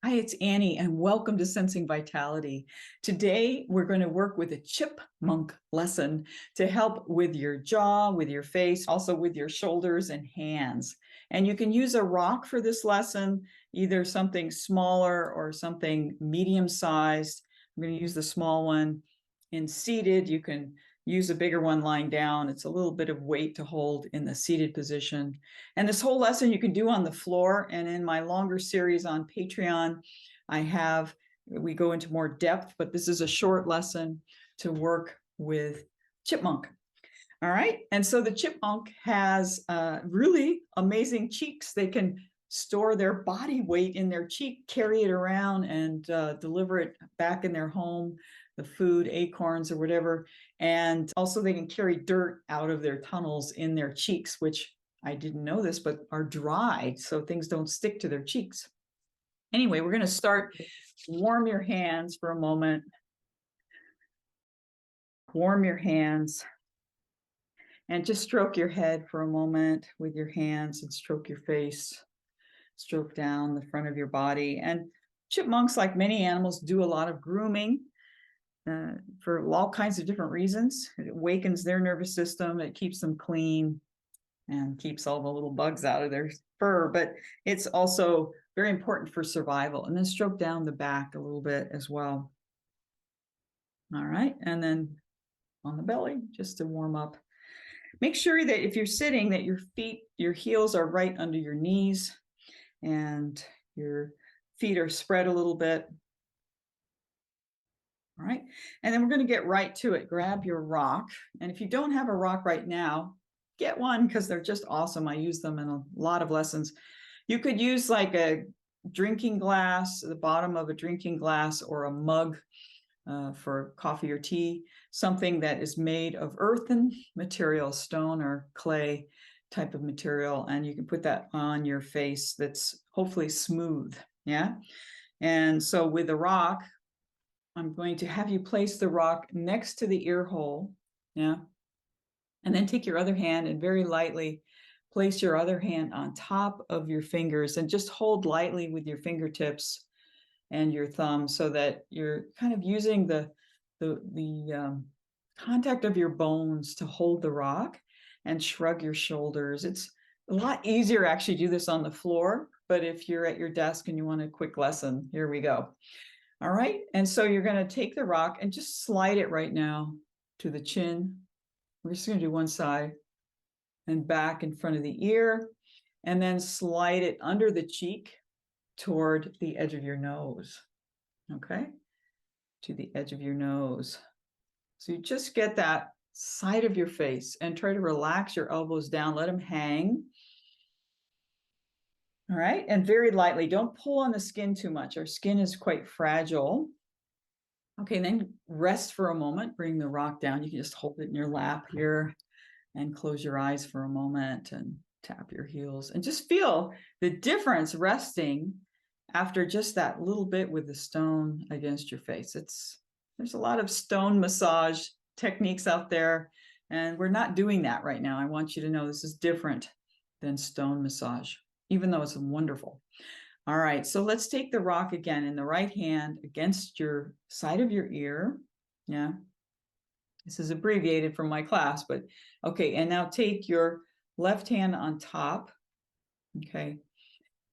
Hi, it's Annie, and welcome to Sensing Vitality. Today, we're going to work with a chipmunk lesson to help with your jaw, with your face, also with your shoulders and hands. And you can use a rock for this lesson, either something smaller or something medium-sized. I'm going to use the small one. In seated, you can use a bigger one lying down. It's a little bit of weight to hold in the seated position. And this whole lesson you can do on the floor. And in my longer series on Patreon, we go into more depth, but this is a short lesson to work with chipmunk. All right. And so the chipmunk has really amazing cheeks. They can store their body weight in their cheek, carry it around, and deliver it back in their home, the food, acorns or whatever. And also they can carry dirt out of their tunnels in their cheeks, which I didn't know this, but are dry, so things don't stick to their cheeks. Anyway, we're going to start. Warm your hands for a moment. Warm your hands. And just stroke your head for a moment with your hands and stroke your face. Stroke down the front of your body. And chipmunks, like many animals, do a lot of grooming for all kinds of different reasons. It awakens their nervous system. It keeps them clean and keeps all the little bugs out of their fur. But it's also very important for survival. And then stroke down the back a little bit as well. All right. And then on the belly, just to warm up. Make sure that if you're sitting, that your feet, your heels are right under your knees and your feet are spread a little bit. All right. And then we're going to get right to it. Grab your rock. And if you don't have a rock right now, get one because they're just awesome. I use them in a lot of lessons. You could use like a drinking glass, the bottom of a drinking glass, or a mug for coffee or tea, something that is made of earthen material, stone or clay type of material. And you can put that on your face that's hopefully smooth. Yeah. And so with the rock, I'm going to have you place the rock next to the ear hole. Yeah. And then take your other hand and very lightly place your other hand on top of your fingers and just hold lightly with your fingertips and your thumb so that you're kind of using the contact of your bones to hold the rock and shrug your shoulders. It's a lot easier actually to do this on the floor, but if you're at your desk and you want a quick lesson, here we go. All right. And so you're going to take the rock and just slide it right now to the chin. We're just going to do one side and back in front of the ear, and then slide it under the cheek toward the edge of your nose. Okay. To the edge of your nose. So you just get that side of your face and try to relax your elbows down. Let them hang. All right. And very lightly, don't pull on the skin too much. Our skin is quite fragile. Okay, then rest for a moment. Bring the rock down. You can just hold it in your lap here and close your eyes for a moment and tap your heels and just feel the difference resting after just that little bit with the stone against your face. There's a lot of stone massage techniques out there, and we're not doing that right now. I want you to know this is different than stone massage, even though it's wonderful. All right, so let's take the rock again in the right hand against your side of your ear. Yeah, this is abbreviated from my class, but okay. And now take your left hand on top. Okay.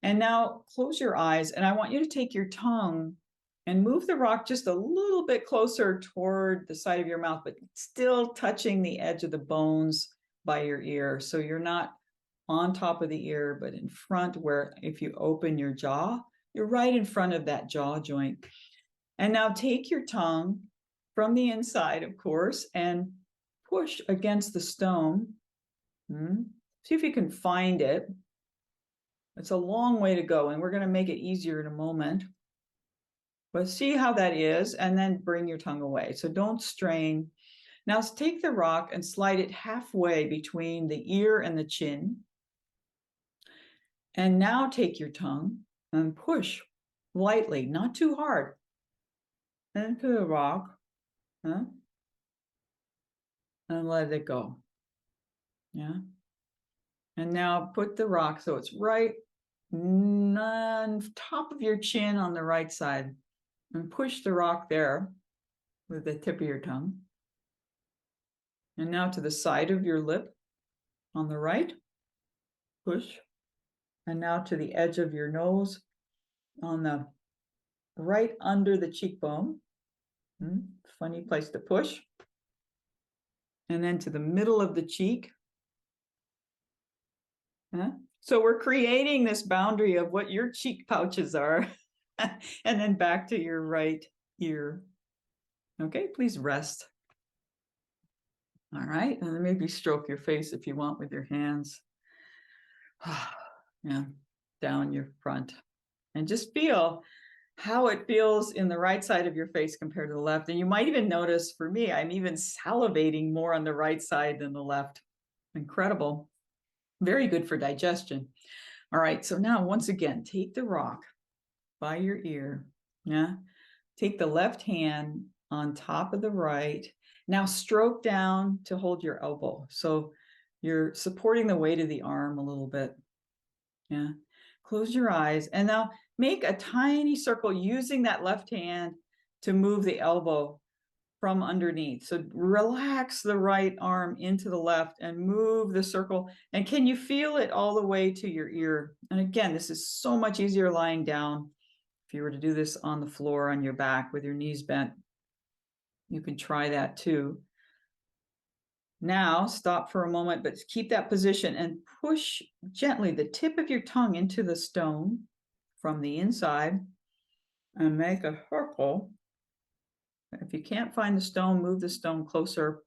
And now close your eyes, and I want you to take your tongue and move the rock just a little bit closer toward the side of your mouth, but still touching the edge of the bones by your ear. So you're not on top of the ear, but in front, where if you open your jaw, you're right in front of that jaw joint. And now take your tongue from the inside, of course, and push against the stone. See if you can find it. It's a long way to go, and we're going to make it easier in a moment. But see how that is, and then bring your tongue away. So don't strain. Now take the rock and slide it halfway between the ear and the chin. And now take your tongue and push lightly, not too hard, into the rock, and let it go. Yeah. And now put the rock so it's right on top of your chin on the right side, and push the rock there with the tip of your tongue. And now to the side of your lip on the right, push. And now to the edge of your nose on the right under the cheekbone. Funny place to push. And then to the middle of the cheek. So we're creating this boundary of what your cheek pouches are. And then back to your right ear. Okay, please rest. All right, and then maybe stroke your face if you want with your hands. Yeah, down your front. And just feel how it feels in the right side of your face compared to the left. And you might even notice, for me, I'm even salivating more on the right side than the left. Incredible. Very good for digestion. All right, so now once again, take the rock by your ear. Yeah, take the left hand on top of the right. Now stroke down to hold your elbow. So you're supporting the weight of the arm a little bit. Yeah, close your eyes and now make a tiny circle using that left hand to move the elbow from underneath. So relax the right arm into the left and move the circle. And can you feel it all the way to your ear? And again, this is so much easier lying down. If you were to do this on the floor on your back with your knees bent, you can try that too. Now stop for a moment, but keep that position and push gently the tip of your tongue into the stone from the inside and make a circle. If you can't find the stone, move the stone closer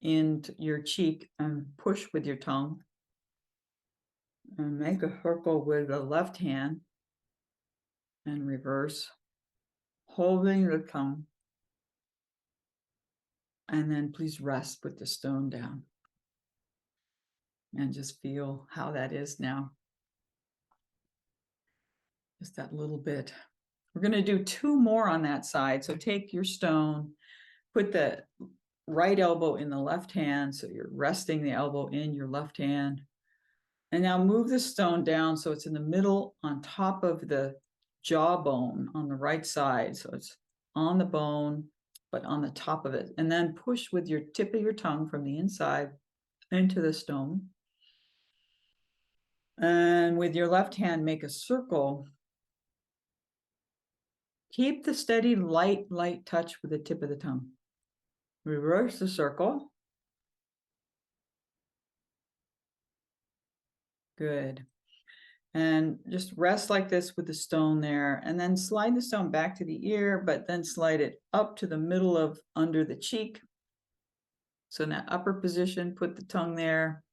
into your cheek and push with your tongue. And make a circle with the left hand and reverse, holding the tongue. And then please rest, put the stone down. And just feel how that is now. Just that little bit. We're going to do 2 more on that side. So take your stone, put the right elbow in the left hand. So you're resting the elbow in your left hand. And now move the stone down so it's in the middle on top of the jawbone on the right side. So it's on the bone, but on the top of it. And then push with your tip of your tongue from the inside into the stone. And with your left hand, make a circle. Keep the steady, light touch with the tip of the tongue. Reverse the circle. Good. And just rest like this with the stone there, and then slide the stone back to the ear, but then slide it up to the middle of under the cheek. So in that upper position, put the tongue there,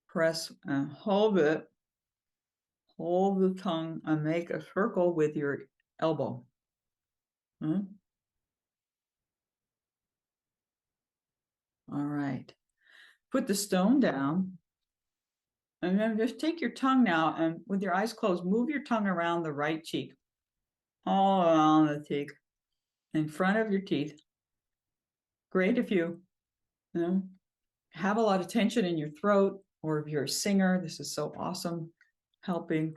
press and hold it. Hold the tongue and make a circle with your elbow. All right. Put the stone down. And then just take your tongue now and with your eyes closed, move your tongue around the right cheek. All around the cheek. In front of your teeth. Great if you know, have a lot of tension in your throat, or if you're a singer, this is so awesome, helping.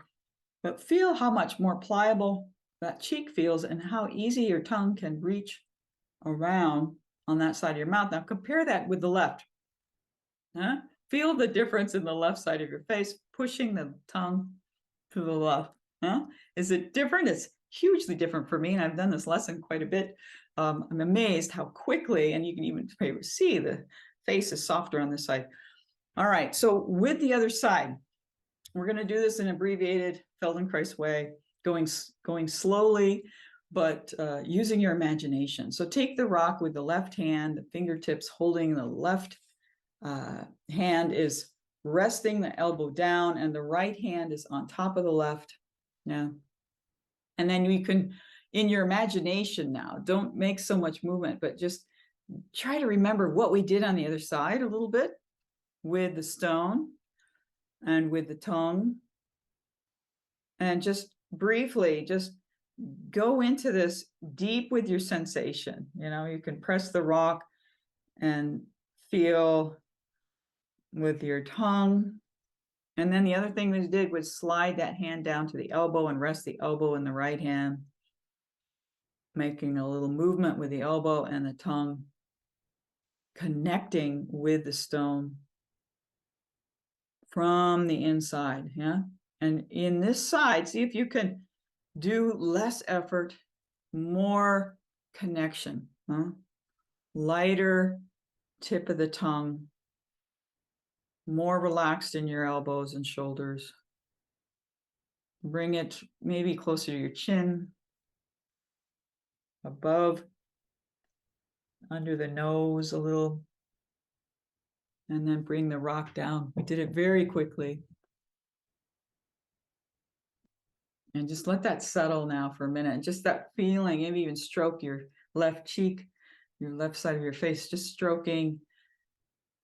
But feel how much more pliable that cheek feels and how easy your tongue can reach around on that side of your mouth. Now compare that with the left. Feel the difference in the left side of your face, pushing the tongue to the left. Is it different? It's hugely different for me, and I've done this lesson quite a bit. I'm amazed how quickly, and you can even see the face is softer on this side. All right, so with the other side, we're going to do this in an abbreviated Feldenkrais way, going slowly, but using your imagination. So take the rock with the left hand, the fingertips holding the left hand is resting the elbow down, and the right hand is on top of the left. Yeah. And then you can, in your imagination now, don't make so much movement, but just try to remember what we did on the other side a little bit with the stone and with the tongue. And just briefly, just go into this deep with your sensation. You know, you can press the rock and feel with your tongue And then the other thing we did was slide that hand down to the elbow and rest the elbow in the right hand, making a little movement with the elbow and the tongue, connecting with the stone from the inside. Yeah. And in this side, see if you can do less effort, more connection. Lighter tip of the tongue, more relaxed in your elbows and shoulders. Bring it maybe closer to your chin, above, under the nose a little, and then bring the rock down. We did it very quickly. And just let that settle now for a minute. Just that feeling, maybe even stroke your left cheek, your left side of your face, just stroking,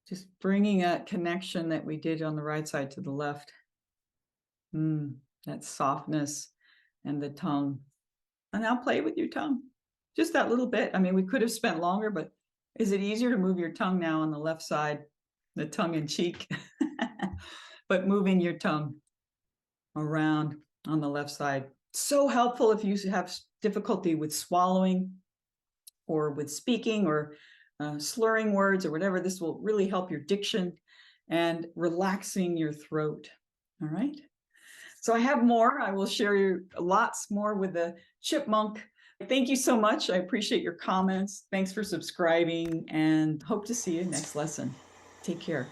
just bringing that connection that we did on the right side to the left. That softness and the tongue. And now play with your tongue, just that little bit. I mean, we could have spent longer, but is it easier to move your tongue now on the left side, the tongue and cheek, but moving your tongue around on the left side. So helpful if you have difficulty with swallowing or with speaking or slurring words or whatever. This will really help your diction and relaxing your throat. All right. So I have more. I will share you lots more with the chipmunk. Thank you so much. I appreciate your comments. Thanks for subscribing and hope to see you next lesson. Take care.